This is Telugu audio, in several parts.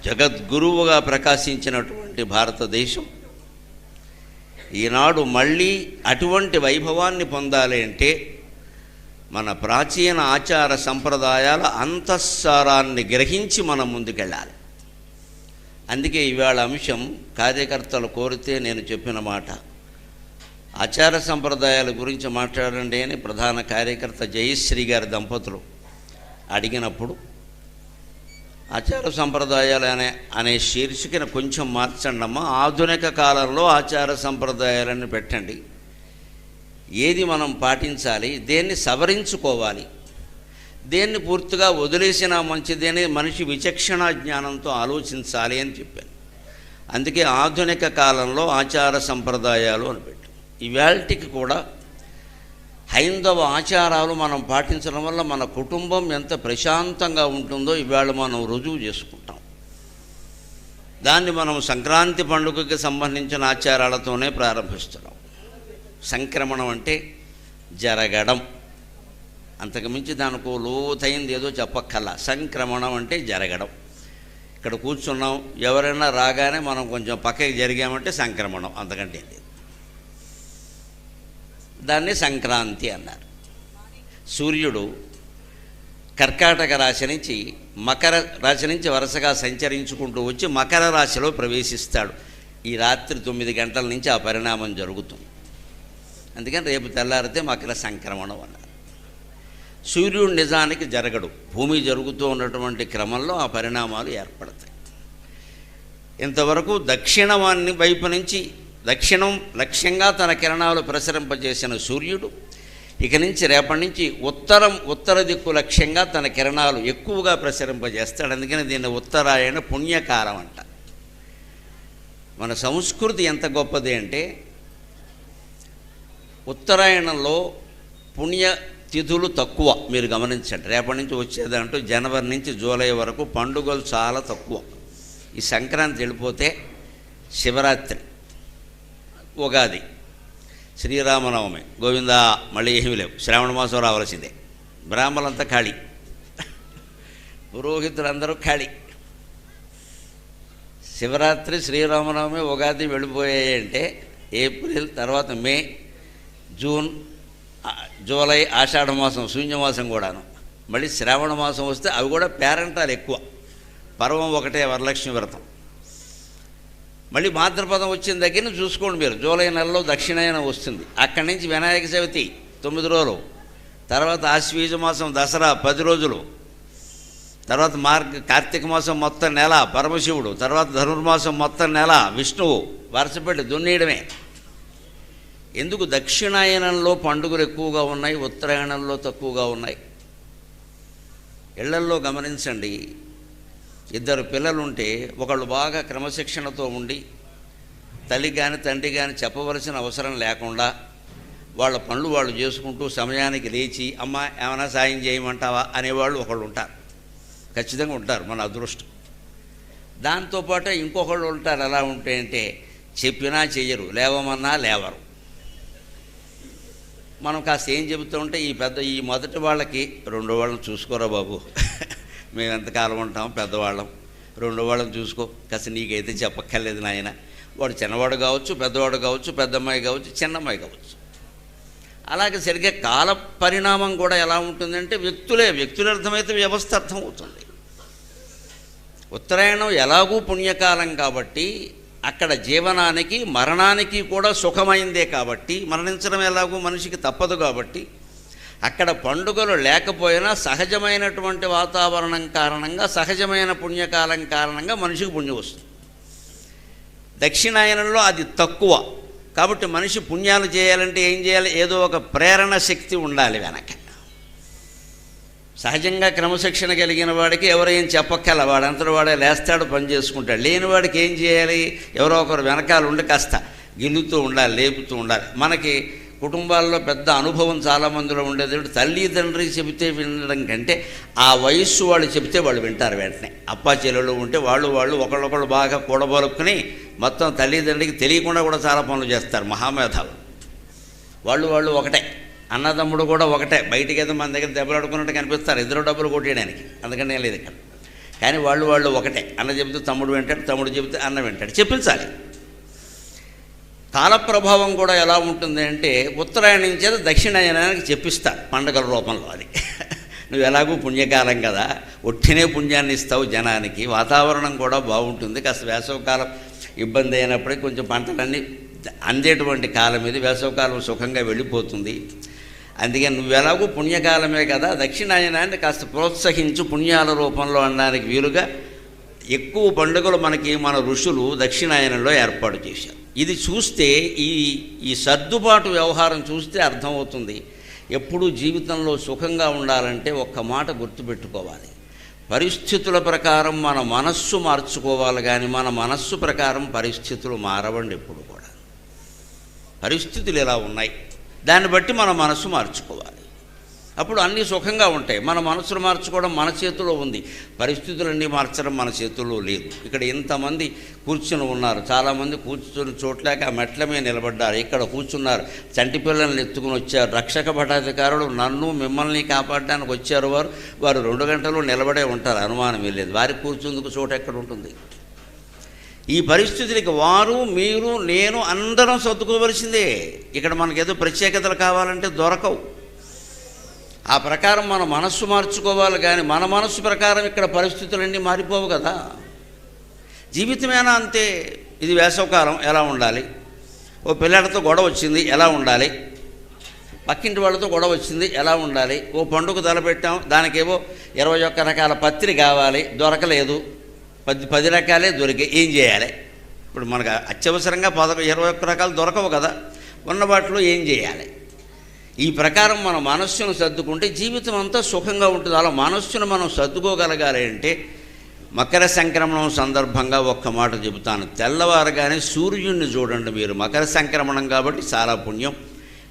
జగద్గురువుగా ప్రకాశించినటువంటి భారతదేశం ఈనాడు మళ్ళీ అటువంటి వైభవాన్ని పొందాలి అంటే మన ప్రాచీన ఆచార సంప్రదాయాల అంతఃసారాన్ని గ్రహించి మనం ముందుకెళ్ళాలి. అందుకే ఇవాళ అంశం కార్యకర్తలు కోరితే నేను చెప్పిన మాట, ఆచార సంప్రదాయాల గురించి మాట్లాడండి అని ప్రధాన కార్యకర్త జయశ్రీ గారి దంపతులు అడిగినప్పుడు ఆచార సంప్రదాయాలు అనే శీర్షికను కొంచెం మార్చండమ్మా, ఆధునిక కాలంలో ఆచార సంప్రదాయాలను పెట్టండి, ఏది మనం పాటించాలి, దేన్ని సవరించుకోవాలి, దేన్ని పూర్తిగా వదిలేసినా మంచిదని మనిషి విచక్షణ జ్ఞానంతో ఆలోచించాలి అని చెప్పాను. అందుకే ఆధునిక కాలంలో ఆచార సంప్రదాయాలు అని పెట్టాం. ఇవాల్టికి కూడా హైందవ ఆచారాలు మనం పాటించడం వల్ల మన కుటుంబం ఎంత ప్రశాంతంగా ఉంటుందో ఇవాళ మనం రుజువు చేసుకుంటాం. దాన్ని మనం సంక్రాంతి పండుగకి సంబంధించిన ఆచారాలతోనే ప్రారంభిస్తున్నాం. సంక్రమణం అంటే జరగడం, అంతకుమించి దానికో లోతైంది ఏదో చెప్పక్కల్లా. సంక్రమణం అంటే జరగడం. ఇక్కడ కూర్చున్నాం, ఎవరైనా రాగానే మనం కొంచెం పక్కకి జరిగామంటే సంక్రమణం, అంతకంటే లేదు. దాన్ని సంక్రాంతి అన్నారు. సూర్యుడు కర్కాటక రాశి నుంచి మకర రాశి నుంచి వరుసగా సంచరించుకుంటూ వచ్చి మకర రాశిలో ప్రవేశిస్తాడు. ఈ రాత్రి 9 గంటల నుంచి ఆ పరిణామం జరుగుతుంది. అందుకని రేపు తెల్లారితే మకర సంక్రమణం అన్నారు. సూర్యుడు నిజానికి జరగడు, భూమి జరుగుతూ ఉన్నటువంటి క్రమంలో ఆ పరిణామాలు ఏర్పడతాయి. ఇంతవరకు దక్షిణవాన్ని వైపు నుంచి దక్షిణం లక్ష్యంగా తన కిరణాలు ప్రసరింపజేసిన సూర్యుడు ఇక నుంచి రేపటి నుంచి ఉత్తర దిక్కు లక్ష్యంగా తన కిరణాలు ఎక్కువగా ప్రసరింపజేస్తాడు. అందుకని దీన్ని ఉత్తరాయణ పుణ్యకాలం అంట. మన సంస్కృతి ఎంత గొప్పది అంటే ఉత్తరాయణంలో పుణ్య తిథులు తక్కువ. మీరు గమనించండి, రేపటి నుంచి వచ్చేదంటూ జనవరి నుంచి జూలై వరకు పండుగలు చాలా తక్కువ. ఈ సంక్రాంతి వెళ్ళిపోతే శివరాత్రి, ఉగాది, శ్రీరామనవమి, గోవిందా, మళ్ళీ ఏమీ లేవు. శ్రావణ మాసం రావాల్సిందే. బ్రాహ్మణులంతా ఖాళీ, పురోహితులందరూ ఖాళీ. శివరాత్రి, శ్రీరామనవమి, ఉగాది వెళ్ళిపోయాయంటే ఏప్రిల్ తర్వాత మే, జూన్, జూలై, ఆషాఢ మాసం, శూన్యమాసం కూడాను. మళ్ళీ శ్రావణ మాసం వస్తే అవి కూడా పేరంటాలు ఎక్కువ. పర్వం ఒకటే, వరలక్ష్మి వ్రతం. మళ్ళీ భాద్రపదం వచ్చిన దగ్గర చూసుకోండి మీరు, జూలై నెలలో దక్షిణాయనం వస్తుంది. అక్కడి నుంచి వినాయక చవితి 9 రోజులు, తర్వాత ఆశ్వీజ మాసం దసరా 10 రోజులు, తర్వాత కార్తీక మాసం మొత్తం నెల పరమశివుడు, తర్వాత ధనుర్మాసం మొత్తం నెల విష్ణువు, వరుసపెట్టి దున్నేయడమే. ఎందుకు దక్షిణాయనంలో పండుగలు ఎక్కువగా ఉన్నాయి, ఉత్తరాయణంలో తక్కువగా ఉన్నాయి? ఇళ్లల్లో గమనించండి, 2 పిల్లలుంటే ఒకళ్ళు బాగా క్రమశిక్షణతో ఉండి తల్లి కానీ తండ్రి కానీ చెప్పవలసిన అవసరం లేకుండా వాళ్ళ పనులు వాళ్ళు చేసుకుంటూ సమయానికి లేచి అమ్మ ఏమైనా సాయం చేయమంటావా అనేవాళ్ళు ఒకళ్ళు ఉంటారు, ఖచ్చితంగా ఉంటారు, మన అదృష్టం. దాంతోపాటు ఇంకొకళ్ళు ఉంటారు, ఎలా ఉంటాయంటే చెప్పినా చెయ్యరు, లేవమన్నా లేవరు. మనం కాస్త ఏం చెబుతూ ఉంటే ఈ మొదటి వాళ్ళకి 2 వాళ్ళని చూసుకోరా బాబు, మేము ఎంతకాలం ఉంటాం పెద్దవాళ్ళం, 2 వాళ్ళని చూసుకో, కాస్త నీకైతే చెప్పక్కర్లేదు నాయన. వాడు చిన్నవాడు కావచ్చు, పెద్దవాడు కావచ్చు, పెద్దమ్మాయి కావచ్చు, చిన్నమ్మాయి కావచ్చు. అలాగే సరిగ్గా కాల పరిణామం కూడా ఎలా ఉంటుందంటే వ్యక్తులు అర్థమైతే వ్యవస్థ అర్థమవుతుంది. ఉత్తరాయణం ఎలాగూ పుణ్యకాలం కాబట్టి అక్కడ జీవనానికి మరణానికి కూడా సుఖమైందే కాబట్టి, మరణించడం ఎలాగూ మనిషికి తప్పదు కాబట్టి అక్కడ పండుగలు లేకపోయినా సహజమైనటువంటి వాతావరణం కారణంగా, సహజమైన పుణ్యకాలం కారణంగా మనిషికి పుణ్యం వస్తుంది. దక్షిణాయనంలో అది తక్కువ కాబట్టి మనిషి పుణ్యాలు చేయాలంటే ఏం చేయాలి? ఏదో ఒక ప్రేరణ శక్తి ఉండాలి వెనక. సహజంగా క్రమశిక్షణ కలిగిన వాడికి ఎవరు ఏం చెప్పక్కల, వాడంతలో వాడే లేస్తాడు, పని చేసుకుంటాడు. లేని వాడికి ఏం చేయాలి? ఎవరో ఒకరు వెనకాల ఉండి కాస్త గిల్లుతూ ఉండాలి, లేపుతూ ఉండాలి. మనకి కుటుంబాల్లో పెద్ద అనుభవం చాలామందిలో ఉండేది, తల్లిదండ్రి చెబితే వినడం కంటే ఆ వయస్సు వాళ్ళు చెబితే వాళ్ళు వింటారు వెంటనే. అప్పా చెల్లెళ్ళు ఉంటే వాళ్ళు ఒకళ్ళొకళ్ళు బాగా కూడబలుక్కుని మొత్తం తల్లిదండ్రికి తెలియకుండా కూడా చాలా పనులు చేస్తారు. మహామేధాలు వాళ్ళు ఒకటే, అన్నదమ్ముడు కూడా ఒకటే. బయటికి ఏదో మన దగ్గర దెబ్బలాడుకున్నట్టు కనిపిస్తారు, 2 డబ్బులు కొట్టేయడానికి. అందుకని నేను లేదు ఇక్కడ. కానీ వాళ్ళు ఒకటే. అన్న చెబితే తమ్ముడు వింటాడు, తమ్ముడు చెబితే అన్న వింటాడు. చెప్పించాలి. కాలప్రభావం కూడా ఎలా ఉంటుంది అంటే ఉత్తరాయణం చేత దక్షిణాయనానికి చెప్పిస్తారు పండగల రూపంలో. అది నువ్వు ఎలాగూ పుణ్యకాలం కదా, ఒట్టినే పుణ్యాన్ని ఇస్తావు జనానికి. వాతావరణం కూడా బాగుంటుంది. కాస్త వేసవకాలం ఇబ్బంది అయినప్పటికీ కొంచెం పంటలన్నీ అందేటువంటి కాలం ఇది. వేసవకాలం సుఖంగా వెళ్ళిపోతుంది. అందుకని నువ్వు ఎలాగూ పుణ్యకాలమే కదా, దక్షిణాయనాన్ని కాస్త ప్రోత్సహించు పుణ్యాల రూపంలో అనడానికి వీలుగా ఎక్కువ పండుగలు మనకి మన ఋషులు దక్షిణాయనంలో ఏర్పాటు చేశారు. ఇది చూస్తే ఈ సర్దుబాటు వ్యవహారం చూస్తే అర్థమవుతుంది. ఎప్పుడూ జీవితంలో సుఖంగా ఉండాలంటే ఒక్క మాట గుర్తుపెట్టుకోవాలి. పరిస్థితుల ప్రకారం మన మనస్సు మార్చుకోవాలి, కానీ మన మనస్సు ప్రకారం పరిస్థితులు మారవండి ఎప్పుడు కూడా. పరిస్థితులు ఎలా ఉన్నాయి దాన్ని బట్టి మన మనస్సు మార్చుకోవాలి. అప్పుడు అన్నీ సుఖంగా ఉంటాయి. మన మనసును మార్చుకోవడం మన చేతిలో ఉంది, పరిస్థితులన్నీ మార్చడం మన చేతుల్లో లేదు. ఇక్కడ ఇంతమంది కూర్చుని ఉన్నారు, చాలామంది కూర్చుని చోట్లేక ఆ మెట్ల మీద నిలబడ్డారు, ఇక్కడ కూర్చున్నారు, చంటి పిల్లల్ని ఎత్తుకుని వచ్చారు. రక్షక భటాధికారులు నన్ను మిమ్మల్ని కాపాడడానికి వచ్చారు. వారు 2 గంటలు నిలబడే ఉంటారు, అనుమానం లేదు. వారికి కూర్చుందుకు చోటు ఎక్కడ ఉంటుంది? ఈ పరిస్థితులకి వారు, మీరు, నేను అందరం సర్దుకోవలసిందే. ఇక్కడ మనకేదో ప్రత్యేకతలు కావాలంటే దొరకవు. ఆ ప్రకారం మన మనస్సు మార్చుకోవాలి, కానీ మన మనస్సు ప్రకారం ఇక్కడ పరిస్థితులన్నీ మారిపోవు కదా. జీవితమేనా అంతే. ఇది వేసవకాలం ఎలా ఉండాలి, ఓ పిల్లలతో గొడవ వచ్చింది ఎలా ఉండాలి, పక్కింటి వాళ్ళతో గొడవ వచ్చింది ఎలా ఉండాలి, ఓ పండుగ తలపెట్టాం దానికేవో 21 రకాల పత్రి కావాలి, దొరకలేదు, 10 రకాలే దొరికాయి, ఏం చేయాలి? ఇప్పుడు మనకు అత్యవసరంగా 21 రకాలు దొరకవు కదా, ఉన్న వాటిలో ఏం చేయాలి? ఈ ప్రకారం మన మనస్సును సర్దుకుంటే జీవితం అంతా సుఖంగా ఉంటుంది. అలా మనస్సును మనం సర్దుకోగలగాలి అంటే మకర సంక్రమణం సందర్భంగా ఒక్క మాట చెబుతాను. తెల్లవారగానే సూర్యుడిని చూడండి మీరు. మకర సంక్రమణం కాబట్టి చాలా పుణ్యం.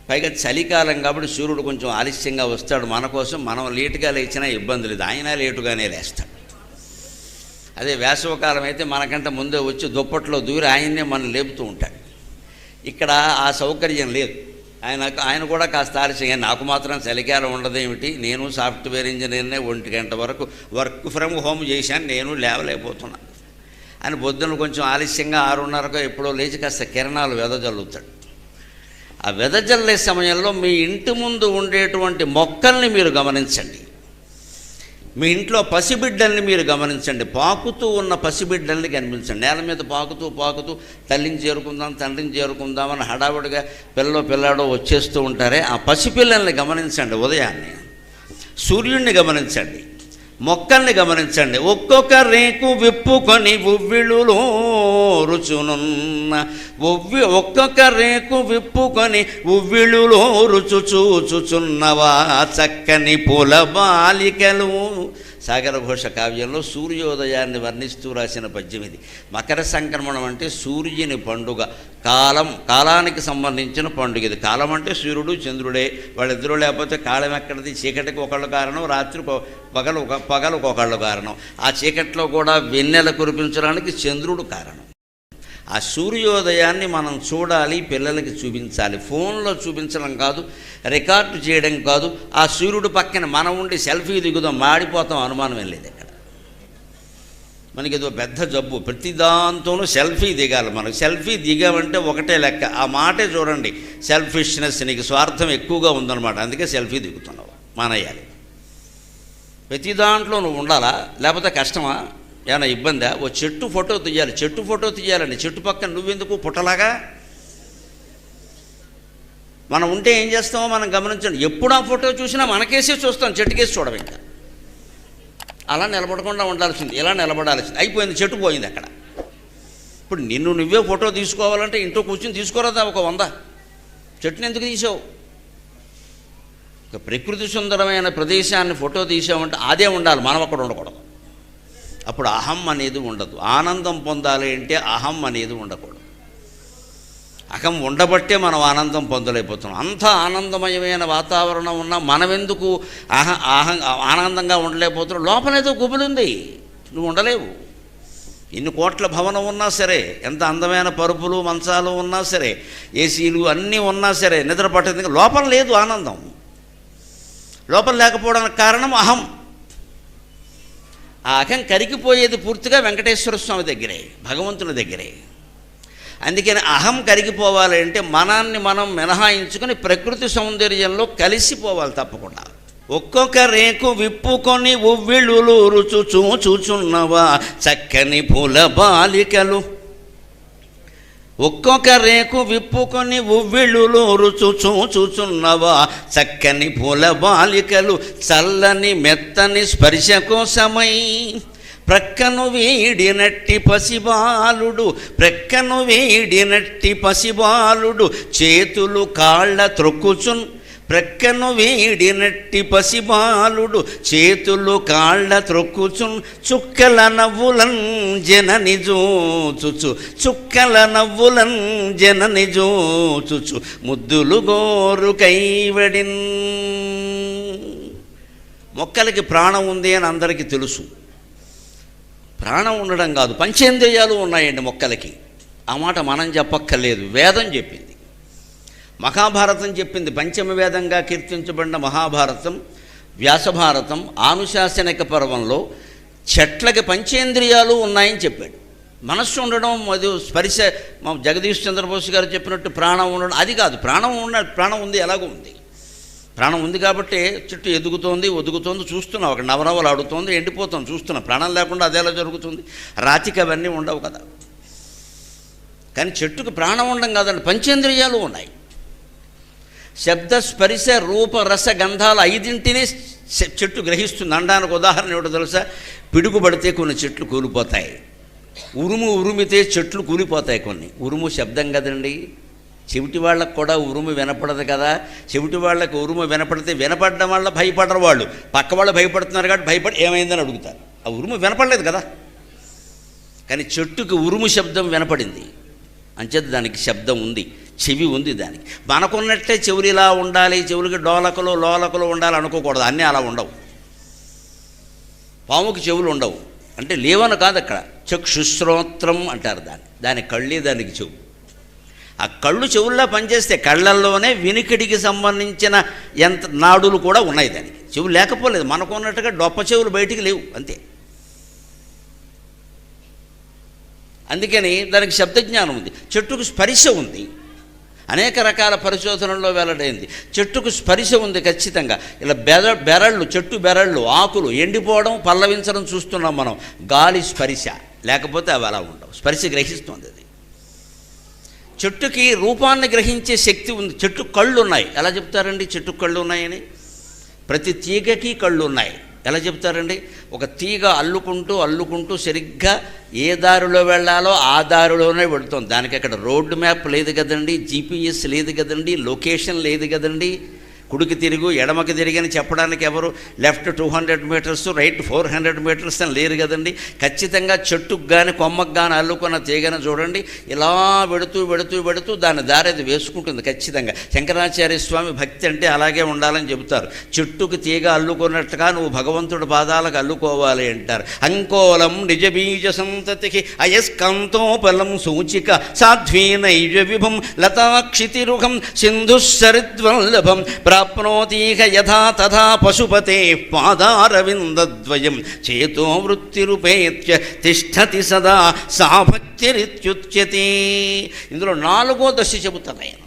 పైగా చలికాలం కాబట్టి సూర్యుడు కొంచెం ఆలస్యంగా వస్తాడు మన కోసం. మనం లేటుగా లేచినా ఇబ్బంది లేదు, ఆయన లేటుగానే లేస్తాడు. అదే వేసవకాలం అయితే మనకంటే ముందే వచ్చి దుప్పట్లో దూరి ఆయన్నే మనం లేపుతూ ఉంటాడు. ఇక్కడ ఆ సౌకర్యం లేదు. ఆయన కూడా కాస్త ఆలస్యంగా, నాకు మాత్రం చలికాలం ఉండదేమిటి, నేను సాఫ్ట్వేర్ ఇంజనీర్నే 1 గంట వరకు వర్క్ ఫ్రమ్ హోమ్ చేశాను, నేను లేవలేకపోతున్నాను అని పొద్దున్న కొంచెం ఆలస్యంగా 6:30కో ఎప్పుడో లేచి కాస్త కిరణాలు వెదజల్లుతాడు. ఆ వెదజల్లే సమయంలో మీ ఇంటి ముందు ఉండేటువంటి మొక్కల్ని మీరు గమనించండి. మీ ఇంట్లో పసిబిడ్డల్ని మీరు గమనించండి. పాకుతూ ఉన్న పసిబిడ్డల్ని కనిపించండి. నేల మీద పాకుతూ తల్లిని చేరుకుందాం, తండ్రిని చేరుకుందామని హడావుడిగా పిల్లాడో వచ్చేస్తూ ఉంటారే, ఆ పసిపిల్లల్ని గమనించండి. ఉదయాన్నే సూర్యుడిని గమనించండి, మొక్కల్ని గమనించండి. ఒక్కొక్క రేకు విప్పుకొని ఉవ్విళులో రుచునున్న ఒక్కొక్క రేకు విప్పుకొని ఉవ్విళులో రుచు చూచుచున్నవా చక్కని పూల బాలికలు. సాగరఘోష కావ్యంలో సూర్యోదయాన్ని వర్ణిస్తూ రాసిన పద్యం ఇది. మకర సంక్రమణం అంటే సూర్యుని పండుగ, కాలానికి సంబంధించిన పండుగ ఇది. కాలం అంటే సూర్యుడు చంద్రుడే, వాళ్ళిద్దరూ లేకపోతే కాలం ఎక్కడిది? చీకటికి ఒకళ్ళు కారణం, రాత్రి పగలకు ఒకళ్ళు కారణం. ఆ చీకట్లో కూడా వెన్నెల కురిపించడానికి చంద్రుడు కారణం. ఆ సూర్యోదయాన్ని మనం చూడాలి, పిల్లలకి చూపించాలి. ఫోన్లో చూపించడం కాదు, రికార్డు చేయడం కాదు. ఆ సూర్యుడు పక్కన మనం ఉండి సెల్ఫీ దిగుదాం, మాడిపోతాం, అనుమానం ఏం లేదు. ఇక్కడ మనకి ఏదో పెద్ద జబ్బు, ప్రతి దాంతోనూ సెల్ఫీ దిగాలి. మనకు సెల్ఫీ దిగామంటే ఒకటే లెక్క. ఆ మాటే చూడండి, సెల్ఫిష్నెస్, నీకు స్వార్థం ఎక్కువగా ఉందన్నమాట, అందుకే సెల్ఫీ దిగుతున్నావు. మానేయాలి. ప్రతి దాంట్లో నువ్వు ఉండాలా, లేకపోతే కష్టమా, ఏమైనా ఇబ్బందా? ఓ చెట్టు ఫోటో తీయాలండి. చెట్టు పక్కన నువ్వెందుకు పుట్టలాగా? మనం ఉంటే ఏం చేస్తామో మనం గమనించండి. ఎప్పుడు ఆ ఫోటో చూసినా మనకేసే చూస్తాం, చెట్టుకేసి చూడడం. ఇంకా అలా నిలబడకుండా ఉండాల్సింది, ఇలా నిలబడాల్సింది. అయిపోయింది, చెట్టు పోయింది అక్కడ. ఇప్పుడు నిన్ను నువ్వే ఫోటో తీసుకోవాలంటే ఇంట్లో కూర్చొని తీసుకోరాదా ఒక 100? చెట్టుని ఎందుకు తీసావు? ఒక ప్రకృతి సుందరమైన ప్రదేశాన్ని ఫోటో తీసామంటే అదే ఉండాలి, మనం అక్కడ ఉండకూడదు. అప్పుడు అహం అనేది ఉండదు. ఆనందం పొందాలి అంటే అహం అనేది ఉండకూడదు. అహం ఉండబట్టే మనం ఆనందం పొందలేకపోతున్నాం. అంత ఆనందమయమైన వాతావరణం ఉన్నా మనం ఎందుకు ఆనందంగా ఉండలేకపోతున్నాం? లోపలేదో గుబులుంది, నువ్వు ఉండలేవు. ఎన్ని కోట్ల భవనం ఉన్నా సరే, ఎంత అందమైన పరుపులు మంచాలు ఉన్నా సరే, ఏసీలు అన్నీ ఉన్నా సరే, నిద్ర పట్టేది లోపల లేదు ఆనందం. లోపల లేకపోవడానికి కారణం అహం. ఆ అహం కరిగిపోయేది పూర్తిగా వెంకటేశ్వర స్వామి దగ్గరే, భగవంతుని దగ్గరే. అందుకని అహం కరిగిపోవాలి అంటే మనాన్ని మనం మినహాయించుకొని ప్రకృతి సౌందర్యంలో కలిసిపోవాలి తప్పకుండా. ఒక్కొక్క రేకు విప్పుకొని ఉవ్విళ్ళులూరుచు చూచుచున్నవా చక్కని పూల బాలికలు. ఒక్కొక్క రేకు విప్పుకొని ఉవ్విళ్ళులూరుచు చూచుచున్నవా చక్కని పూల బాలికలు. చల్లని మెత్తని స్పర్శ కోసమై ప్రక్కను వీడినట్టి పసిబాలుడు, ప్రక్కను వీడినట్టి పసిబాలుడు చేతులు కాళ్ళ త్రొక్కుచున్. ప్రక్కను వీడినట్టి పసిబాలుడు చేతులు కాళ్ళ త్రొక్కుచున్. చుక్కల నవ్వులన్ జనని జోచుచు, చుక్కల నవ్వులన్ జనని జోచుచు ముద్దులు గోరు కైవడిన్. మొక్కలకి ప్రాణం ఉంది అని అందరికీ తెలుసు. ప్రాణం ఉండడం కాదు, పంచేంద్రియాలు ఉన్నాయండి మొక్కలకి. ఆ మాట మనం చెప్పక్కర్లేదు, వేదం చెప్పింది. మహాభారతం చెప్పింది. పంచమ వేదంగా కీర్తించబడిన మహాభారతం, వ్యాసభారతం ఆనుశాసనిక పర్వంలో చెట్లకి పంచేంద్రియాలు ఉన్నాయని చెప్పాడు. మనస్సు ఉండడం, అది స్పర్శ, మా జగదీష్ చంద్రబోస్ గారు చెప్పినట్టు ప్రాణం ఉండడం అది కాదు. ప్రాణం ఉంది, ఎలాగో ఉంది. ప్రాణం ఉంది కాబట్టి చెట్టు ఎదుగుతోంది, ఒదుగుతోంది, చూస్తున్నాం. ఒక నవనవలు ఆడుతోంది, ఎండిపోతాం, చూస్తున్నాం. ప్రాణం లేకుండా అదేలా జరుగుతుంది? రాతికి అవన్నీ ఉండవు కదా. కానీ చెట్టుకు ప్రాణం ఉండడం కాదండి, పంచేంద్రియాలు ఉన్నాయి. శబ్ద స్పర్శ రూప రస గంధాలు 5 చెట్టు గ్రహిస్తుంది. అనడానికి ఉదాహరణ ఏమిటో తెలుసా? పిడుగు పడితే కొన్ని చెట్లు కూలిపోతాయి, ఉరుమితే చెట్లు కూలిపోతాయి కొన్ని. ఉరుము శబ్దం కదండి. చెవిటి వాళ్ళకు కూడా ఉరుము వినపడదు కదా. చెవిటి వాళ్ళకి ఉరుము వినపడితే వినపడడం వల్ల భయపడరు వాళ్ళు. పక్క వాళ్ళు భయపడుతున్నారు కాబట్టి భయపడి ఏమైందని అడుగుతారు. ఆ ఉరుము వినపడలేదు కదా. కానీ చెట్టుకి ఉరుము శబ్దం వినపడింది, అంచేత దానికి శబ్దం ఉంది, చెవి ఉంది దానికి. మనకున్నట్టే చెవులు ఇలా ఉండాలి, చెవులకి డోలకలు లోలకలు ఉండాలి అనుకోకూడదు. అన్నీ అలా ఉండవు. పాముకి చెవులు ఉండవు అంటే లేవను కాదు, అక్కడ చక్షుశ్రోత్రం అంటారు దాని కళ్ళే దానికి చెవు. ఆ కళ్ళు చెవుల్లో పనిచేస్తే కళ్ళల్లోనే వినికిడికి సంబంధించిన నాడులు కూడా ఉన్నాయి దానికి. చెవులు లేకపోలేదు, మనకున్నట్టుగా డొప్ప చెవులు బయటికి లేవు, అంతే. అందుకని దానికి శబ్దజ్ఞానం ఉంది. చెట్టుకు స్పర్శ ఉంది. అనేక రకాల పరిశోధనల్లో వెల్లడైంది. చెట్టుకు స్పర్శ ఉంది ఖచ్చితంగా. ఇలా బెరళ్ళు, చెట్టు బెరళ్ళు, ఆకులు ఎండిపోవడం, పల్లవించడం చూస్తున్నాం మనం. గాలి స్పర్శ లేకపోతే అవి అలా ఉండవు. స్పర్శ గ్రహిస్తుంది అది. చెట్టుకి రూపాన్ని గ్రహించే శక్తి ఉంది. చెట్టు కళ్ళు ఉన్నాయి. ఎలా చెప్తారండి చెట్టుకు కళ్ళు ఉన్నాయని? ప్రతి తీగకి కళ్ళు ఉన్నాయి. ఎలా చెప్తారండి? ఒక తీగ అల్లుకుంటూ సరిగ్గా ఏ దారిలో వెళ్ళాలో ఆ దారిలోనే వెళుతుంది. దానికి అక్కడ రోడ్డు మ్యాప్ లేదు కదండి, జీపీఎస్ లేదు కదండి, లొకేషన్ లేదు కదండి. కుడికి తిరుగు ఎడమకి తిరిగని చెప్పడానికి ఎవరు లెఫ్ట్ 200 మీటర్స్ రైట్ 400 మీటర్స్ అని లేరు కదండి. ఖచ్చితంగా చెట్టుకు కానీ కొమ్మకు కానీ అల్లుకున్న తీగను చూడండి, ఇలా వెడుతూ దాని దారి అది వేసుకుంటుంది ఖచ్చితంగా. శంకరాచార్య స్వామి భక్తి అంటే అలాగే ఉండాలని చెబుతారు. చెట్టుకు తీగ అల్లుకున్నట్టుగా నువ్వు భగవంతుడి పాదాలకు అల్లుకోవాలి అంటారు. అంకోలం నిజబీజ సంతతికి అయస్కాంతోపలం సూచిక సాధ్వీనైజ విభం లతాక్షితిరుహం సింధుసరిద్వల్లభం ప్రాప్నోతీహ యథా తథా పశుపతే పాదారవిందద్వయం చేతో వృత్తిరుపేత్య తిష్టతి సదా సా భక్తిరిత్యుచ్యతే. ఇందులో 4వ దశ చెబుతాను ఆయన.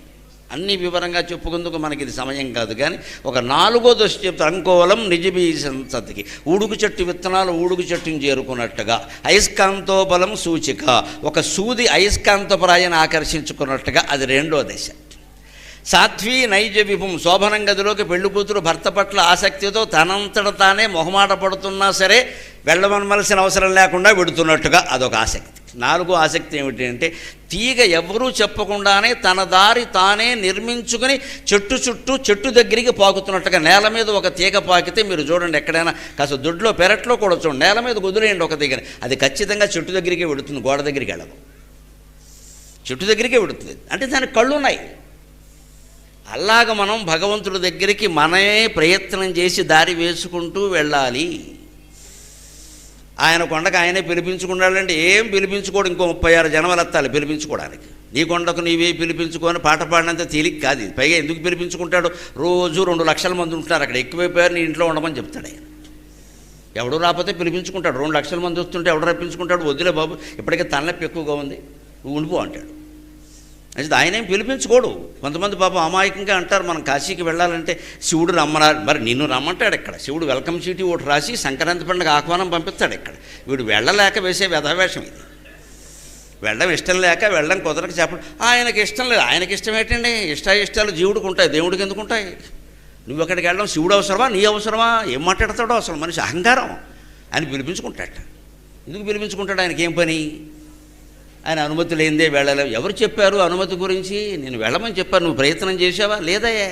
అన్ని వివరంగా చెప్పుకుందుకు మనకి ఇది సమయం కాదు, కానీ ఒక 4వ దశ చెప్తారు. అంకోలం నిజబీజ సంతతికి ఊడుగు చెట్టు విత్తనాలు ఊడుగు చెట్టుని చేరుకున్నట్టుగా, అయస్కాంతోబలం సూచిక ఒక సూది అయస్కాంతప్రాయాన్ని ఆకర్షించుకున్నట్టుగా, అది 2వ దశ. సాధ్వీ నైజ విభం శోభనం గదిలోకి పెళ్లి కూతురు భర్త పట్ల ఆసక్తితో తనంతట తానే మొహమాట పడుతున్నా సరే వెళ్ళమనవలసిన అవసరం లేకుండా వెడుతున్నట్టుగా, అదొక ఆసక్తి. 4వ ఆసక్తి ఏమిటి అంటే తీగ ఎవరూ చెప్పకుండానే తన దారి తానే నిర్మించుకుని చెట్టు దగ్గరికి పాకుతున్నట్టుగా. నేల మీద ఒక తీగ పాకితే మీరు చూడండి, ఎక్కడైనా కాస్త దొడ్లో పెరట్లో కూడా చూడండి, నేల మీద కుదిరేయండి ఒక తీగని, అది ఖచ్చితంగా చెట్టు దగ్గరికే వెడుతుంది, గోడ దగ్గరికి వెళ్ళదు, చెట్టు దగ్గరికే వెడుతుంది. అంటే దానికి కళ్ళు ఉన్నాయి. అలాగ మనం భగవంతుడి దగ్గరికి మనమే ప్రయత్నం చేసి దారి వేసుకుంటూ వెళ్ళాలి. ఆయన కొండకు ఆయనే పిలిపించుకున్నాడంటే ఏం పిలిపించుకోడు, ఇంకో 36 జన్మలు ఎత్తాలి పిలిపించుకోవడానికి. నీ కొండకు నీవే పిలిపించుకొని పాట పాడినంత తేలిక కాదు. పైగా ఎందుకు పిలిపించుకుంటాడు? రోజు 2 లక్షల మంది ఉంటున్నారు అక్కడ, ఎక్కువైపోయారు నీ ఇంట్లో ఉండమని చెప్తాడు ఆయన. ఎవడు రాకపోతే పిలిపించుకుంటాడు. 2 లక్షల మంది వస్తుంటే ఎవడు రప్పించుకుంటాడు? వద్దులే బాబు, ఇప్పటికే తలనొప్పి ఎక్కువగా ఉంది, నువ్వు ఉండిపో అంటాడు. అయితే ఆయనేం పిలిపించుకోడు. కొంతమంది పాపం అమాయకంగా అంటారు, మనం కాశీకి వెళ్ళాలంటే శివుడు రమ్మన్నారు. మరి నిన్ను రమ్మంటాడు ఇక్కడ. శివుడు వెల్కమ్ చీటీ ఒకటి రాసి సంక్రాంతి పండుగ ఆహ్వానం పంపిస్తాడు ఇక్కడ. వీడు వెళ్ళలేక వేసే వ్యధవేషం ఇది. వెళ్ళడం ఇష్టం లేక, వెళ్ళడం కుదరక చెప్పడం. ఆయనకి ఇష్టం లేదు. ఆయనకి ఇష్టం ఏంటండి? ఇష్టాలు జీవుడికి ఉంటాయి, దేవుడికి ఎందుకు ఉంటాయి? నువ్వు అక్కడికి వెళ్ళడం శివుడు అవసరమా, నీ అవసరమా? ఏం మాట్లాడతాడో అసలు మనిషి అహంకారం అని పిలిపించుకుంటాట. ఎందుకు పిలిపించుకుంటాడు? ఆయనకి ఏం పని? ఆయన అనుమతి లేనిదే వెళ్ళలేవు. ఎవరు చెప్పారు అనుమతి గురించి? నేను వెళ్ళమని చెప్పాను, నువ్వు ప్రయత్నం చేసావా? లేదయ్యే.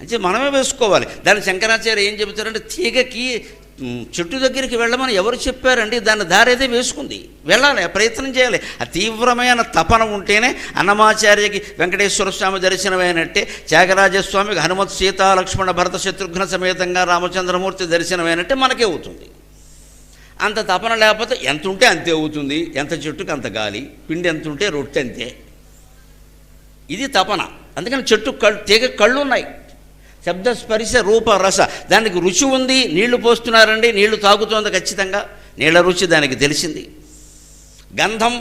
అంటే మనమే వేసుకోవాలి. దాన్ని శంకరాచార్య ఏం చెబుతారంటే, తీగకి చెట్టు దగ్గరికి వెళ్ళమని ఎవరు చెప్పారండి? దాన్ని దారేదే వేసుకుంది. వెళ్ళాలి, ప్రయత్నం చేయాలి. ఆ తీవ్రమైన తపన ఉంటేనే అన్నమాచార్యకి వెంకటేశ్వర స్వామి దర్శనమైనట్టే, త్యాగరాజస్వామికి హనుమత్ సీతా లక్ష్మణ భరత శత్రుఘ్న సమేతంగా రామచంద్రమూర్తి దర్శనమైనట్టే మనకే అవుతుంది. అంత తపన లేకపోతే ఎంత ఉంటే అంతే అవుతుంది. ఎంత చెట్టుకు అంత గాలి, పిండి ఎంత ఉంటే రొట్టె అంతే. ఇది తపన. అందుకని చెట్టు తీగ కళ్ళు ఉన్నాయి. శబ్ద స్పర్శ రూప రస, దానికి రుచి ఉంది. నీళ్లు పోస్తున్నారండి, నీళ్లు తాగుతోంది ఖచ్చితంగా. నీళ్ల రుచి దానికి తెలిసింది. గంధం,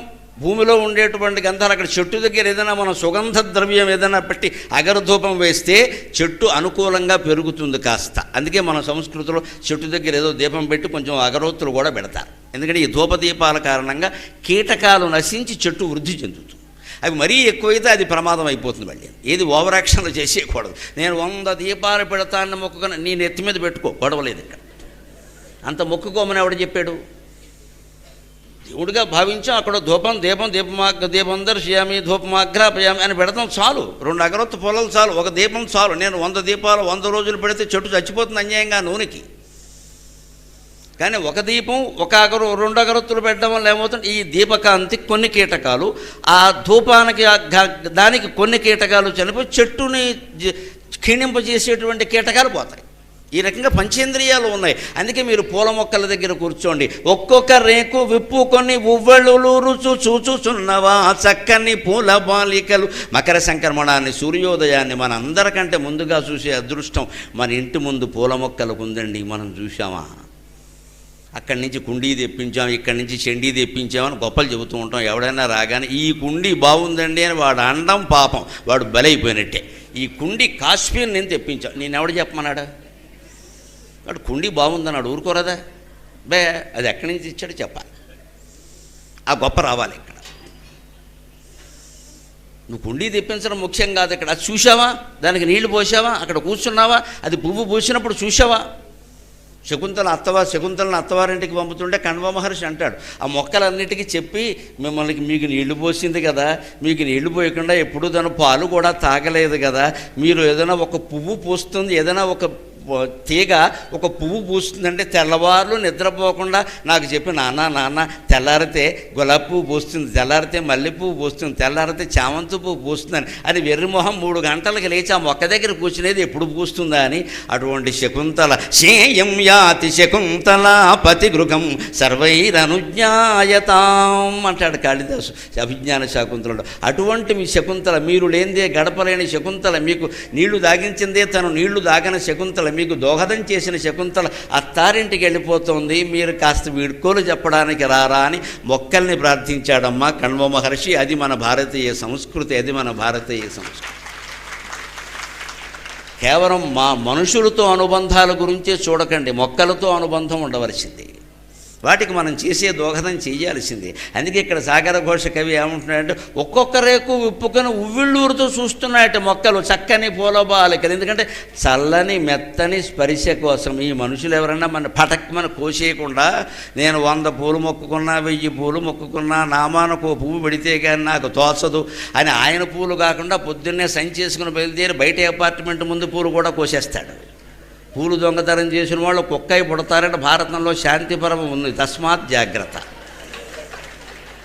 భూమిలో ఉండేటువంటి గంధాలు, అక్కడ చెట్టు దగ్గర ఏదైనా మనం సుగంధ ద్రవ్యం ఏదైనా పెట్టి అగరధూపం వేస్తే చెట్టు అనుకూలంగా పెరుగుతుంది కాస్త. అందుకే మన సంస్కృతిలో చెట్టు దగ్గర ఏదో దీపం పెట్టి కొంచెం అగరొత్తులు కూడా పెడతారు. ఎందుకంటే ఈ ధూపదీపాల కారణంగా కీటకాలు నశించి చెట్టు వృద్ధి చెందుతుంది. అవి మరీ ఎక్కువైతే అది ప్రమాదం అయిపోతుంది. మళ్ళీ ఏది ఓవర్ యాక్షన్లు చేసేయకూడదు. నేను 100 దీపాలు పెడతాను మొక్కుకొని నీ నెత్తి మీద పెట్టుకో, గొడవలేదు ఇక్కడ. అంత మొక్కుకోమని ఎవడు చెప్పాడు? దేవుడిగా భావించాం. అక్కడ దీపం దర్శయామి ధూపమాగ్రాపయామి అని పెడతాం చాలు. 2 అగరొత్తు పొలాలు చాలు, ఒక దీపం చాలు. నేను 100 దీపాలు 100 రోజులు పెడితే చెట్టు చచ్చిపోతుంది అన్యాయంగా నూనెకి. కానీ ఒక దీపం 2 అగరొత్తులు పెట్టడం వల్ల ఏమవుతుంది? ఈ దీపకాంతి కొన్ని కీటకాలు, ఆ ధూపానికి దానికి కొన్ని కీటకాలు చనిపోయి చెట్టుని క్షీణింపజేసేటువంటి కీటకాలు పోతాయి. ఈ రకంగా పంచేంద్రియాలు ఉన్నాయి. అందుకే మీరు పూల మొక్కల దగ్గర కూర్చోండి. ఒక్కొక్క రేకు విప్పుకొని ఉవ్వెళ్ళూరుచు చూచుచున్నవా చక్కని పూల బాలికలు. మకర సంక్రమణాన్ని, సూర్యోదయాన్ని మన అందరికంటే ముందుగా చూసే అదృష్టం మన ఇంటి ముందు పూల మొక్కలకు ఉందండి. మనం చూసామా? అక్కడి నుంచి కుండీ తెప్పించాం, ఇక్కడి నుంచి చెండీ తెప్పించామని గొప్పలు చెబుతూ ఉంటాం. ఎవడైనా రాగానే ఈ కుండీ బాగుందండి అని వాడు అనడం పాపం, వాడు బలైపోయినట్టే. ఈ కుండీ కాశ్మీర్ నేను తెప్పించాం, నేను ఎవడు చెప్పమన్నాడా? వాడు కుండీ బాగుందన్నాడు, ఊరుకోరదా? అది ఎక్కడి నుంచి ఇచ్చాడు చెప్పాలి. ఆ గొప్ప రావాలి ఇక్కడ. నువ్వు కుండీ తెప్పించడం ముఖ్యం కాదు ఇక్కడ. అది చూసావా? దానికి నీళ్లు పోసావా? అక్కడ కూర్చున్నావా? అది పువ్వు పూసినప్పుడు చూసావా? శకుంతలను అత్తవారింటికి పంపుతుంటే కణ్వ మహర్షి అంటాడు, ఆ మొక్కలన్నిటికీ చెప్పి మీకు నీళ్లు పోసింది కదా, మీకు నీళ్లు పోయకుండా ఎప్పుడు తను పాలు కూడా తాగలేదు కదా, మీరు ఏదైనా ఒక పువ్వు పూస్తుంది, ఏదైనా ఒక తీగ ఒక పువ్వు పూస్తుందంటే తెల్లవారులు నిద్రపోకుండా నాకు చెప్పి, నాన్న తెల్లారితే గులాబీ పువ్వు పూస్తుంది, తెల్లారితే మల్లెపువ్వు పూస్తుంది, తెల్లారితే చామంతి పువ్వు పూస్తుందని. అది వెర్రిమొహం 3 గంటలకు లేచి ఆ మొక్క దగ్గర కూర్చునేది ఎప్పుడు పూస్తుందా అని. అటువంటి శకుంతల శేయం యాతి శకుంతల పతిగృహం సర్వైరనుజ్ఞాయతాం అంటాడు కాళిదాసు అభిజ్ఞాన శాకుంతలుడు. అటువంటి మీ శకుంతల, మీరు లేనిదే గడపలేని శకుంతల, మీకు నీళ్లు దాగించిందే తను నీళ్లు దాగని శకుంతల, మీకు దోహదం చేసిన శకుంతల అత్తారింటికి వెళ్ళిపోతుంది, మీరు కాస్త వీడ్కోలు చెప్పడానికి రారా అని మొక్కల్ని ప్రార్థించాడమ్మా కణ్వ మహర్షి. అది మన భారతీయ సంస్కృతి, అది మన భారతీయ సంస్కృతి. కేవలం మనుషులతో అనుబంధాల గురించే చూడకండి, మొక్కలతో అనుబంధం ఉండవలసింది. వాటికి మనం చేసే దోహదం చేయాల్సిందే. అందుకే ఇక్కడ సాగర ఘోష కవి ఏమంటున్నాడంటే, ఒక్కొక్క రేకు విప్పుకొని ఉవ్విళ్ళూరుతో చూస్తున్నాయట మొక్కలు, చక్కని పూలబాలికలు. ఎందుకంటే చల్లని మెత్తని స్పర్శ కోసం. ఈ మనుషులు ఎవరన్నా మన పటక్మని కోసేయకుండా, నేను 100 పూలు మొక్కుకున్నా 1000 పూలు మొక్కుకున్నా నామానకు పువ్వు పెడితే కానీ నాకు తోచదు అని ఆయన పూలు కాకుండా పొద్దున్నే సంచేసుకుని బయలుదేరి బయట అపార్ట్మెంట్ ముందు పూలు కూడా కోసేస్తాడు. పూలు దొంగతనం చేసిన వాళ్ళు కుక్కై పుడతారంటే భారతంలో శాంతి పర్వం ఉంది, తస్మాత్ జాగ్రత్త.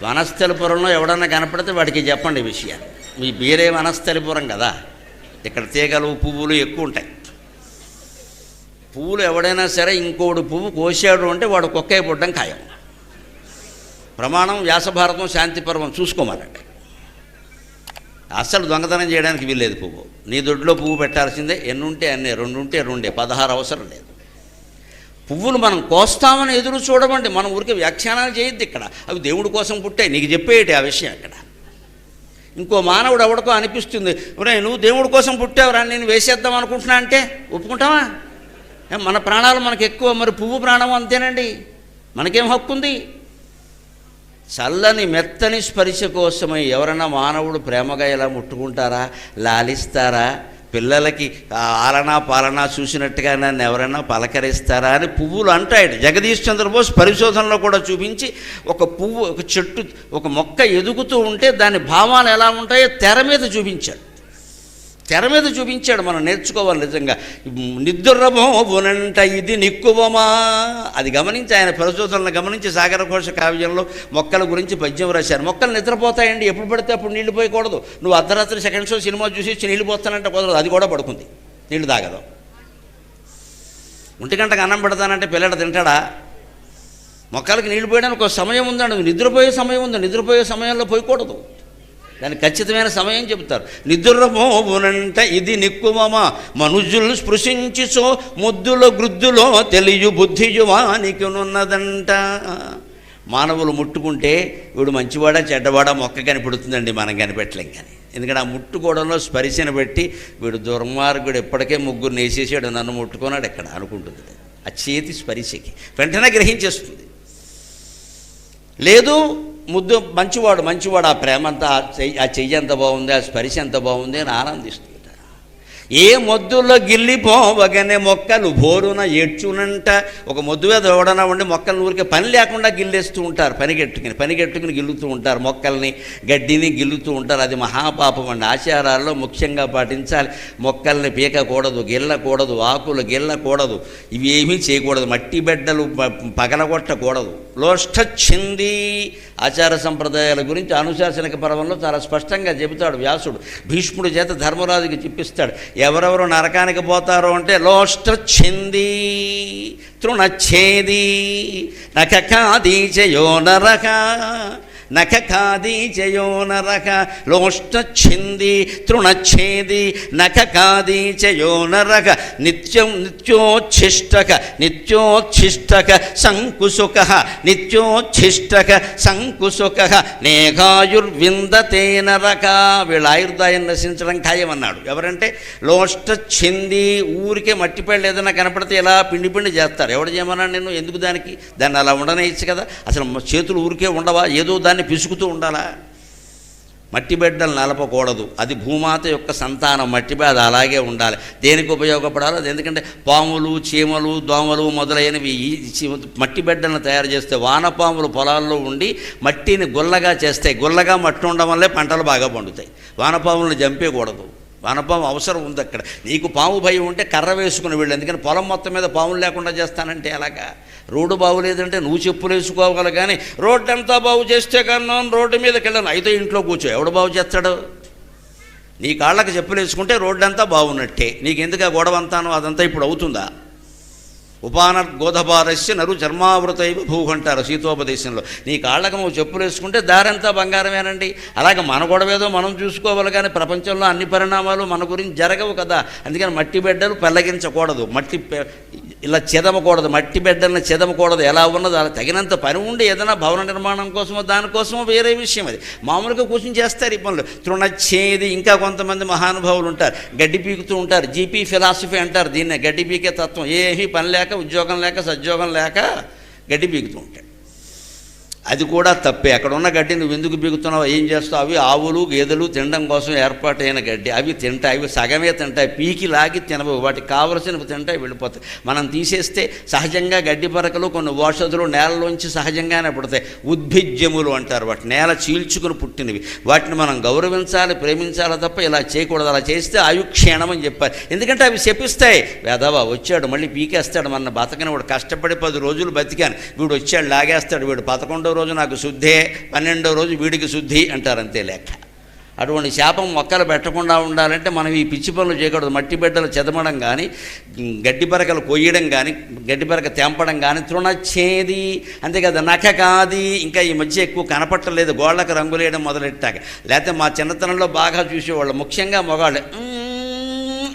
వనస్థలిపురంలో ఎవడన్నా కనపడితే వాడికి చెప్పండి ఈ విషయాన్ని. మీ బీరే వనస్థలిపురం కదా, ఇక్కడ తీగలు పువ్వులు ఎక్కువ ఉంటాయి. పువ్వులు ఎవడైనా సరే ఇంకోడు పువ్వు కోసాడు అంటే వాడు కుక్కై పుట్టడం ఖాయం. ప్రమాణం వ్యాసభారతం శాంతి పర్వం చూసుకోమాలండి. అస్సలు దొంగతనం చేయడానికి వీల్లేదు. పువ్వు నీ దొడ్లో పువ్వు పెట్టాల్సిందే. ఎన్నుంటే అన్నే, 2 ఉంటే 2, 16 అవసరం లేదు. పువ్వులు మనం కోస్తామని ఎదురు చూడమండి, మనం ఊరికే వ్యాఖ్యానాలు చేయొద్దు ఇక్కడ. అవి దేవుడి కోసం పుట్టాయి, నీకు చెప్పేటి ఆ విషయం అక్కడ. ఇంకో మానవుడు ఎవడికో అనిపిస్తుంది, నువ్వు దేవుడి కోసం పుట్టావురా, నేను వేసేద్దాం అనుకుంటున్నా అంటే ఒప్పుకుంటావా? మన ప్రాణాలు మనకు ఎక్కువ, మరి పువ్వు ప్రాణం అంతేనండి, మనకేం హక్కు ఉంది? చల్లని మెత్తని స్పర్శ కోసమై ఎవరైనా మానవుడు ప్రేమగా ఇలా ముట్టుకుంటారా, లాలిస్తారా? పిల్లలకి ఆలనా పాలనా చూసినట్టుగా నన్ను ఎవరైనా పలకరిస్తారా అని పువ్వులు అంటాడు. జగదీష్ చంద్రబోస్ పరిశోధనలో కూడా చూపించి, ఒక పువ్వు, ఒక చెట్టు, ఒక మొక్క ఎదుగుతూ ఉంటే దాని భావాలు ఎలా ఉంటాయో తెర మీద చూపించాడు. మనం నేర్చుకోవాలి నిజంగా. నిద్రమోవునంట ఇది నిక్కువమా, అది గమనించి ఆయన పరిశోధనలు గమనించి సాగరఘోష కావ్యంలో మొక్కల గురించి పద్యం రాశారు. మొక్కలు నిద్రపోతాయండి, ఎప్పుడు పడితే అప్పుడు నీళ్లు పోయకూడదు. నువ్వు అర్ధరాత్రి సెకండ్ షో సినిమా చూసి నీళ్లు పోతానంటే కుదరదు, అది కూడా పడుకుంది, నీళ్లు తాగదు. 1 గంటకు అన్నం పెడతానంటే పిల్లడు తింటాడా? మొక్కలకి నీళ్లు పోయడానికి ఒక సమయం ఉందండి, నిద్రపోయే సమయం ఉంది, నిద్రపోయే సమయంలో పోయకూడదు, దానికి ఖచ్చితమైన సమయం చెబుతారు. నిద్రమోవునంట ఇది నిక్కువమా మనుజులు స్పృశించిచో ముద్దుల గృద్దులో తెలియు బుద్ధియువానికి ఉన్నదంట. మానవులు ముట్టుకుంటే వీడు మంచివాడా చెడ్డవాడా మొక్క కనిపెడుతుందండి, మనం కనిపెట్టలేం. కానీ ఎందుకంటే ఆ ముట్టుకోవడంలో స్పర్శను బట్టి వీడు దుర్మార్గుడు, ఎప్పటికే ముగ్గురు నేసేసాడు, నన్ను ముట్టుకున్నాడు ఎక్కడ అనుకుంటుంది. ఆ చేతి స్పర్శకి వెంటనే గ్రహించేస్తుంది. లేదు ముద్దు మంచివాడు, ఆ ప్రేమ అంతా, ఆ చెయ్యి ఎంత బాగుంది, ఆ స్పర్శ ఎంత బాగుంది అని ఆనందిస్తుంది. ఏ మొద్దులో గిల్లిపోవగానే మొక్కలు బోరున ఏడ్చునంట. ఒక మొద్దు మీద ఎవడన్నా ఉండి మొక్కలను ఊరికే పని లేకుండా గిల్లేస్తూ ఉంటారు, పనిగెట్టుకుని గిల్లుతూ ఉంటారు, మొక్కల్ని గడ్డిని గిల్లుతూ ఉంటారు. అది మహాపాపం అండి. ఆచారాల్లో ముఖ్యంగా పాటించాలి. మొక్కల్ని పీకకూడదు, గిల్లకూడదు, ఆకులు గిల్లకూడదు, ఇవి ఏమీ చేయకూడదు, మట్టి బిడ్డలు పగలగొట్టకూడదు. లోష్ఠచ్చింది ఆచార సంప్రదాయాల గురించి అనుశాసనిక పర్వంలో చాలా స్పష్టంగా చెబుతాడు వ్యాసుడు. భీష్ముడి చేత ధర్మరాజుకి చెప్పిస్తాడు, ఎవరెవరు నరకానికి పోతారో అంటే లోష్ఠచ్చింది తృణచ్ఛేది నఖకాదీచయో నరక, నఖకాదీచయో నరక లోష్ఠచ్ఛింది తృణచ్ఛేది నఖకాదీచయో నరక నిత్యోచ్ఛిష్టక సంకుశుక నిత్యోచ్ఛిష్టక సంకుశుక నేఘాయుర్విందతే నరక. వీళ్ళ ఆయుర్దాయం నశించడం ఖాయమన్నాడు. ఎవరంటే లోష్ఠచ్ఛింది, ఊరికే మట్టిపళ్ళు ఏదైనా కనపడితే ఇలా పిండి చేస్తారు. ఎవడు చేయమన్నాడు నిన్ను? ఎందుకు దాన్ని అలా ఉండనేయచ్చు కదా. అసలు చేతులు ఊరికే ఉండవా, ఏదో దాన్ని పిసుకుతూ ఉండాలా? మట్టి బిడ్డలు నలపకూడదు, అది భూమాత యొక్క సంతానం. మట్టిబిడ్డ అది అలాగే ఉండాలి. దేనికి ఉపయోగపడాలో అది. ఎందుకంటే పాములు, చీమలు, దోమలు మొదలైనవి మట్టి బిడ్డలను తయారు చేస్తే, వానపాములు పొలాల్లో ఉండి మట్టిని గుల్లగా చేస్తాయి. గుల్లగా మట్టి ఉండడం వల్లే పంటలు బాగా పండుతాయి. వానపాములను చంపేయకూడదు, వానపాము అవసరం ఉంది అక్కడ. నీకు పాము భయం ఉంటే కర్ర వేసుకుని వెళ్ళు, ఎందుకని పొలం మొత్తం మీద పాములు లేకుండా చేస్తానంటే అలాగా. రోడ్డు బాగులేదంటే నువ్వు చెప్పులు వేసుకోవాలి, కానీ రోడ్డు అంతా బాగు చేస్తే కన్నా రోడ్డు మీదకి వెళ్ళను, అయితే ఇంట్లో కూర్చో. ఎవడు బాగు చేస్తాడు? నీ కాళ్ళకి చెప్పులు వేసుకుంటే రోడ్డు అంతా బాగున్నట్టే. నీకెందుకు ఆ గొడవ అంతాను? అదంతా ఇప్పుడు అవుతుందా? ఉపానర్గోధపారస్య నరు చర్మావృతైవ భూహు అంటారు సీతోపదేశంలో. నీ కాళ్ళకు నువ్వు చెప్పులు వేసుకుంటే దారంతా బంగారమేనండి. అలాగే మన గొడవేదో మనం చూసుకోవాలి, కానీ ప్రపంచంలో అన్ని పరిణామాలు మన గురించి జరగవు కదా. అందుకని మట్టి బిడ్డలు పెళ్ళగించకూడదు, మట్టి ఇలా చెదమకూడదు, మట్టి బిడ్డల్ని చెదమకూడదు. ఎలా ఉన్నదో అలా తగినంత పని ఉండి ఏదైనా భవన నిర్మాణం కోసమో దానికోసమో వేరే విషయం. అది మామూలుగా కూర్చొని చేస్తారు ఈ పనులు. తృణచ్ఛేది. ఇంకా కొంతమంది మహానుభావులు ఉంటారు, గడ్డి పీకుతూ ఉంటారు. జీపీ ఫిలాసఫీ అంటారు దీన్నే. గడ్డి పీకే తత్వం. ఏమీ పని లేక, ఉద్యోగం లేక, సద్యోగం లేక గడ్డి పీకుతూ ఉంటాడు. అది కూడా తప్పే. అక్కడ ఉన్న గడ్డి నువ్వు ఎందుకు పీకుతున్నావు, ఏం చేస్తావు? అవి ఆవులు గేదెలు తినడం కోసం ఏర్పాటైన గడ్డి. అవి తింటాయి, అవి సగమే తింటాయి, పీకి లాగి తినవు. వాటికి కావలసినవి తింటాయి, వెళ్ళిపోతాయి. మనం తీసేస్తే సహజంగా గడ్డి పరకలు, కొన్ని ఔషధులు నేలలోంచి సహజంగానే పుడతాయి. ఉద్భిజ్యములు అంటారు వాటి, నేల చీల్చుకుని పుట్టినవి. వాటిని మనం గౌరవించాలి, ప్రేమించాలి తప్ప ఇలా చేయకూడదు. అలా చేస్తే ఆయుక్షీణం అని చెప్పారు. ఎందుకంటే అవి శపిస్తాయి. వేదవా వచ్చాడు మళ్ళీ పీకేస్తాడు, మన బతకని వాడు కష్టపడి 10 రోజులు బతికాను, వీడు వచ్చాడు లాగేస్తాడు, వీడు 11వ రోజు నాకు శుద్ధే, 12వ రోజు వీడికి శుద్ధి అంటారు, అంతే లెక్క. అటువంటి శాపం మొక్కలు పెట్టకుండా ఉండాలంటే మనం ఈ పిచ్చి పనులు చేయకూడదు. మట్టి బిడ్డలు చెదమడం కానీ, గడ్డి పరకలు కొయ్యడం కానీ, గడ్డి పరక తెంపడం కానీ. తృణచ్ఛేది అంతేకాదు, నఖకాది. ఇంకా ఈ మధ్య ఎక్కువ కనపట్టలేదు, గోళ్ళకు రంగులేయడం మొదలెట్టాక. లేకపోతే మా చిన్నతనంలో బాగా చూసేవాళ్ళు, ముఖ్యంగా మగవాళ్ళు,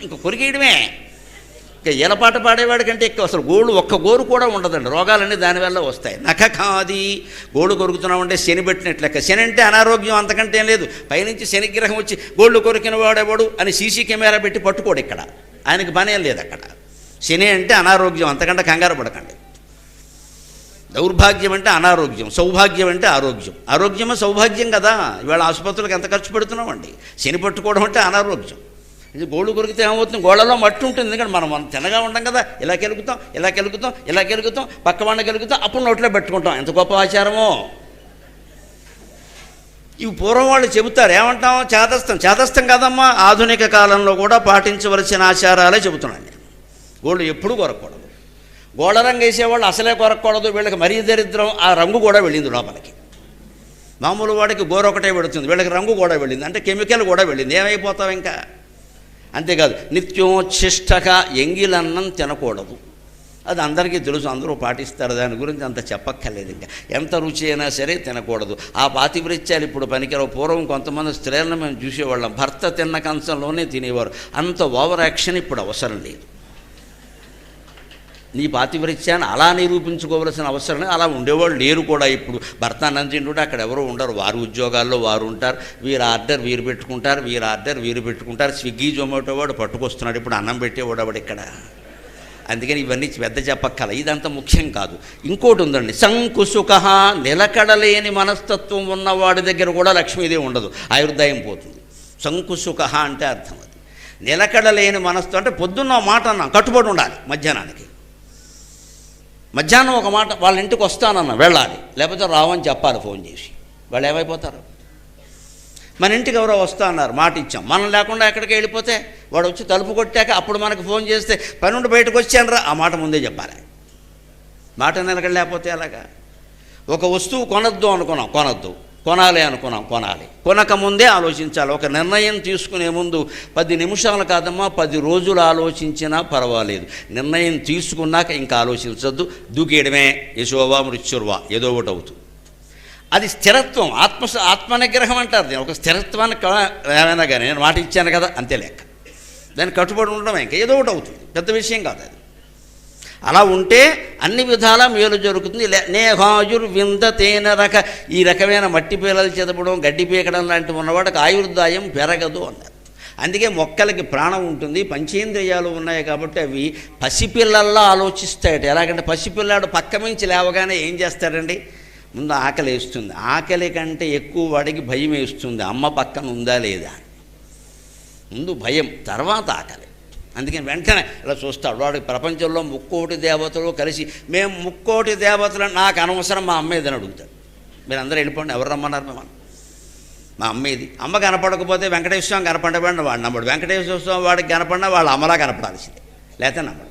ఇంకా కొరికేయడమే. ఇక ఈలపాట పాడేవాడి కంటే ఎక్కువ అసలు గోళ్ళు ఒక్క గోరు కూడా ఉండదండి. రోగాలన్నీ దానివల్ల వస్తాయి. నఖకాది గోళ్ళు కొరుకుతున్నామంటే శని పెట్టినట్లు లెక్క. శని అంటే అనారోగ్యం, అంతకంటే ఏం లేదు. పైనుంచి శనిగ్రహం వచ్చి గోళ్ళు కొరికిన వాడేవాడు అని సీసీ కెమెరా పెట్టి పట్టుకోడు. ఇక్కడ ఆయనకి పని ఏం లేదు. అక్కడ శని అంటే అనారోగ్యం, అంతకంటే కంగారు పడకండి. దౌర్భాగ్యం అంటే అనారోగ్యం, సౌభాగ్యం అంటే ఆరోగ్యం. ఆరోగ్యమే సౌభాగ్యం కదా. ఇవాళ ఆసుపత్రులకు ఎంత ఖర్చు పెడుతున్నామండి. శని పట్టుకోవడం అంటే అనారోగ్యం. ఇది గోళ్ళు కొరికితే ఏమవుతుంది, గోళ్ళలో మట్టి ఉంటుంది. ఎందుకంటే మనం తినగా ఉంటాం కదా, ఇలా కెలుగుతాం, ఇలా కెలుగుతాం, ఇలా కెలుగుతాం, పక్కవాడిని కెలుగుతాం, అప్పుడు నోట్లో పెట్టుకుంటాం. ఎంత గొప్ప ఆచారమో. ఇవి పూర్వం వాళ్ళు చెబుతారు. ఏమంటాం, చేతస్థం కాదమ్మా. ఆధునిక కాలంలో కూడా పాటించవలసిన ఆచారాలే చెబుతున్నాను నేను. గోళ్ళు ఎప్పుడూ కొరకూడదు. గోళ్ళ రంగు వేసేవాళ్ళు అసలే కొరకూడదు. వీళ్ళకి మరీ దరిద్రం, ఆ రంగు కూడా వెళ్ళింది లోపలికి. మామూలు వాడికి గోరొకటే పెడుతుంది, వీళ్ళకి రంగు కూడా వెళ్ళింది, అంటే కెమికల్ కూడా వెళ్ళింది. ఏమైపోతావు ఇంకా. అంతేకాదు, నిత్యోచ్ఛిష్టగా ఎంగిలన్నం తినకూడదు. అది అందరికీ తెలుసు, అందరూ పాటిస్తారు. దాని గురించి అంత చెప్పక్కర్లేదు. ఇంకా ఎంత రుచి అయినా సరే తినకూడదు. ఆ పాతివ్రత్యాలు ఇప్పుడు పనికిరావు. పూర్వం కొంతమంది స్త్రీలను మేము చూసేవాళ్ళం, భర్త తిన్న కంచంలోనే తినేవారు. అంత ఓవర్ యాక్షన్ ఇప్పుడు అవసరం లేదు. నీ పాతివ్రత్యాన్ని అలా నిరూపించుకోవలసిన అవసరం లేదు. అలా ఉండేవాళ్ళు లేరు కూడా ఇప్పుడు. భర్త అన్నం తింటుంటే అక్కడ ఎవరో ఉండరు. వారు ఉద్యోగాల్లో వారు ఉంటారు. వీరు ఆర్డర్ వీరు పెట్టుకుంటారు, వీరు ఆర్డర్ వీరు పెట్టుకుంటారు. స్విగ్గీ జొమాటో వాడు పట్టుకొస్తున్నాడు ఇప్పుడు అన్నం పెట్టేవాడు వాడు ఇక్కడ. అందుకని ఇవన్నీ పెద్ద చెప్పక్కల, ఇదంతా ముఖ్యం కాదు. ఇంకోటి ఉందండి, సంకుసుక. నిలకడలేని మనస్తత్వం ఉన్నవాడి దగ్గర కూడా లక్ష్మీదేవి ఉండదు, ఆయుర్దాయం పోతుంది. సంకుసుక అంటే అర్థం అది. నిలకడలేని మనస్తత్వం అంటే పొద్దున్న మాట అన్నాం, కట్టుబడి ఉండాలి. మధ్యాహ్నం ఒక మాట, వాళ్ళ ఇంటికి వస్తానన్నా వెళ్ళాలి, లేకపోతే రావని చెప్పాలి ఫోన్ చేసి. వాళ్ళు ఏమైపోతారు. మన ఇంటికి ఎవరో వస్తా అన్నారు, మాట ఇచ్చాం, మనం లేకుండా ఎక్కడికి వెళ్ళిపోతే వాడు వచ్చి తలుపు కొట్టాక అప్పుడు మనకు ఫోన్ చేస్తే పని నుండి బయటకు వచ్చానరా, ఆ మాట ముందే చెప్పాలి. మాట నిలకడలేకపోతే అలాగా. ఒక వస్తువు కొనొద్దు అనుకున్నాం, కొనాలి అనుకున్నాం, కొనాలి. కొనక ముందే ఆలోచించాలి. ఒక నిర్ణయం తీసుకునే ముందు 10 నిమిషాలు కాదమ్మా, 10 రోజులు ఆలోచించినా పర్వాలేదు. నిర్ణయం తీసుకున్నాక ఇంకా ఆలోచించద్దు. దూకేయడమే, యశోవా మృత్యుర్వా, ఏదో ఒకటి అవుతుంది. అది స్థిరత్వం, ఆత్మనిగ్రహం అంటారు. ఒక స్థిరత్వాన్ని ఏమైనా కానీ నేను మాట ఇచ్చాను కదా అంతే లెక్క. దాన్ని కట్టుబడి ఉండడం ఇంకా ఏదో ఒకటి అవుతుంది, పెద్ద విషయం కాదు అది. అలా ఉంటే అన్ని విధాలా మేలు జరుగుతుంది. నేహాయుర్విందతేన రక. ఈ రకమైన మట్టి పీలలు చెదపడం, గడ్డి పీకడం లాంటివి ఉన్నవాడికి ఆయుర్దాయం పెరగదు అన్నారు. అందుకే మొక్కలకి ప్రాణం ఉంటుంది, పంచేంద్రియాలు ఉన్నాయి కాబట్టి అవి పసిపిల్లల్లా ఆలోచిస్తాయట. ఎలాగంటే పసిపిల్లాడు పక్క నుంచి లేవగానే ఏం చేస్తాడండి, ముందు ఆకలి వేస్తుంది. ఆకలి కంటే ఎక్కువ వాడికి భయం వేస్తుంది, అమ్మ పక్కన ఉందా లేదా. ముందు భయం, తర్వాత ఆకలి. అందుకని వెంటనే ఇలా చూస్తాడు. వాడికి ప్రపంచంలో 3,000,000 దేవతలు కలిసి మేము 3,000,000 దేవతలు నాకు అనవసరం, మా అమ్మ ఏదని అడుగుతాడు. మీరు అందరూ వెళ్ళిపోండి, ఎవరు రమ్మన్నారు మిమ్మల్ని, మా అమ్మ ఇది. అమ్మ కనపడకపోతే వెంకటేశ్వర స్వామి కనపడబడిన వాడు నమ్మడు, వెంకటేశ్వర స్వామి వాడికి కనపడినా వాళ్ళ అమ్మలా కనపడాల్సిందే, లేకపోతే నమ్మడు.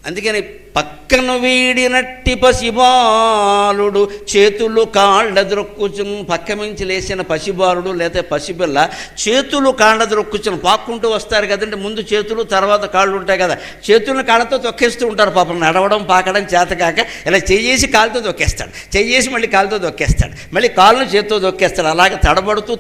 అందుకని పక్కను వీడినట్టి పసిబాలుడు చేతులు కాళ్ళ ద్రొక్కుచును. పక్క నుంచి లేచిన పసిబాలుడు లేకపోతే పసిపిల్ల చేతులు కాళ్ళ ద్రొక్కుచును. పాక్కుంటూ వస్తారు కదండి, ముందు చేతులు తర్వాత కాళ్ళు ఉంటాయి కదా. చేతులను కాళ్ళతో తొక్కేస్తూ ఉంటారు పాపం. నడవడం పాకడం చేతకాక ఇలా చెయ్యేసి కాలుతో తొక్కేస్తాడు, చెయ్యేసి మళ్ళీ కాలుతో తొక్కేస్తాడు, మళ్ళీ కాళ్ళను చేతితో తొక్కేస్తాడు. అలాగే తడబడుతూ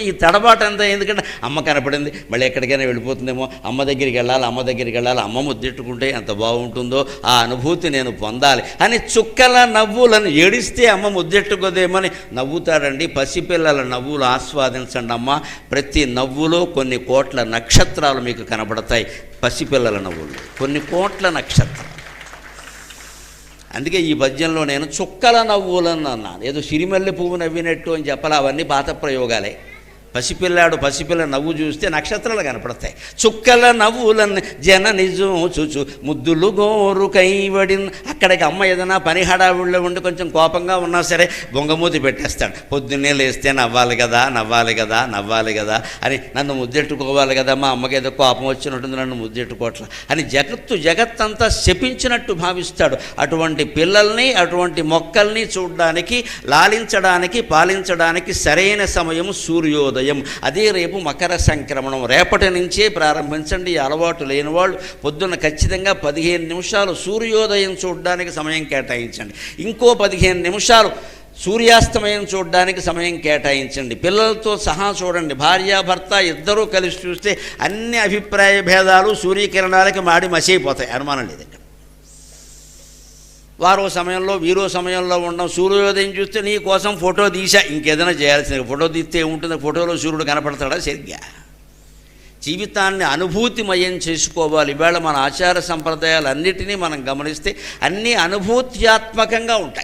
ఈ తడబాటు అంతా ఎందుకంటే అమ్మ కనపడింది, మళ్ళీ ఎక్కడికైనా వెళ్ళిపోతుందేమో, అమ్మ దగ్గరికి వెళ్ళాలి, అమ్మ ముద్దెట్టుకుంటే ఎంత బాగుంటుందో ఆ అనుభూతి నేను పొందాలి అని చుక్కల నవ్వులను ఏడిస్తే అమ్మ ముద్దెట్టుకోదేమని నవ్వుతాడండి. పసిపిల్లల నవ్వులు ఆస్వాదించండి అమ్మ. ప్రతి నవ్వులో కొన్ని కోట్ల నక్షత్రాలు మీకు కనబడతాయి. పసిపిల్లల నవ్వులు కొన్ని కోట్ల నక్షత్రాలు. అందుకే ఈ పద్యంలో నేను చుక్కల నవ్వులను అన్నాను. ఏదో సిరిమల్లె పువ్వు నవ్వినట్టు అని చెప్పాలి, అవన్నీ పాత ప్రయోగాలే. పసిపిల్ల నవ్వు చూస్తే నక్షత్రాలు కనపడతాయి. చుక్కల నవ్వులను జనని చూచు ముద్దులు గోరు కైవడిన్. అక్కడికి అమ్మ ఏదైనా పని హడావుల్లో ఉండి కొంచెం కోపంగా ఉన్నా సరే బొంగమూతి పెట్టేస్తాడు. పొద్దున్నే లేస్తే నవ్వాలి కదా అని, నన్ను ముద్దెట్టుకోవాలి కదా, మా అమ్మకి ఏదో కోపం వచ్చినట్టుంది నన్ను ముద్దెట్టుకోవట్లా అని జగత్తంతా శపించినట్టు భావిస్తాడు. అటువంటి పిల్లల్ని, అటువంటి మొక్కల్ని చూడడానికి, లాలించడానికి, పాలించడానికి సరైన సమయం సూర్యోదయం. అదే రేపు మకర సంక్రమణం. రేపటి నుంచే ప్రారంభించండి. అలవాటు లేని వాళ్ళు పొద్దున్న ఖచ్చితంగా 15 నిమిషాలు సూర్యోదయం చూడడానికి సమయం కేటాయించండి. ఇంకో 15 నిమిషాలు సూర్యాస్తమయం చూడడానికి సమయం కేటాయించండి, పిల్లలతో సహా చూడండి, భార్యాభర్త ఇద్దరూ కలిసి చూస్తే అన్ని అభిప్రాయ భేదాలు సూర్యకిరణాలకి మాడి మసైపోతాయి, అనుమానం లేదు. ఇక్కడ వారో సమయంలో వీరో సమయంలో ఉండడం, సూర్యోదయం చూస్తే నీ కోసం ఫోటో తీసా, ఇంకేదైనా చేయాల్సింది, ఫోటో తీస్తే ఏముంటుంది, ఫోటోలో సూర్యుడు కనపడతాడా సరిగ్గా? జీవితాన్ని అనుభూతిమయం చేసుకోవాలి. ఇవాళ మన ఆచార సంప్రదాయాలన్నిటినీ మనం గమనిస్తే అన్నీ అనుభూత్యాత్మకంగా ఉంటాయి.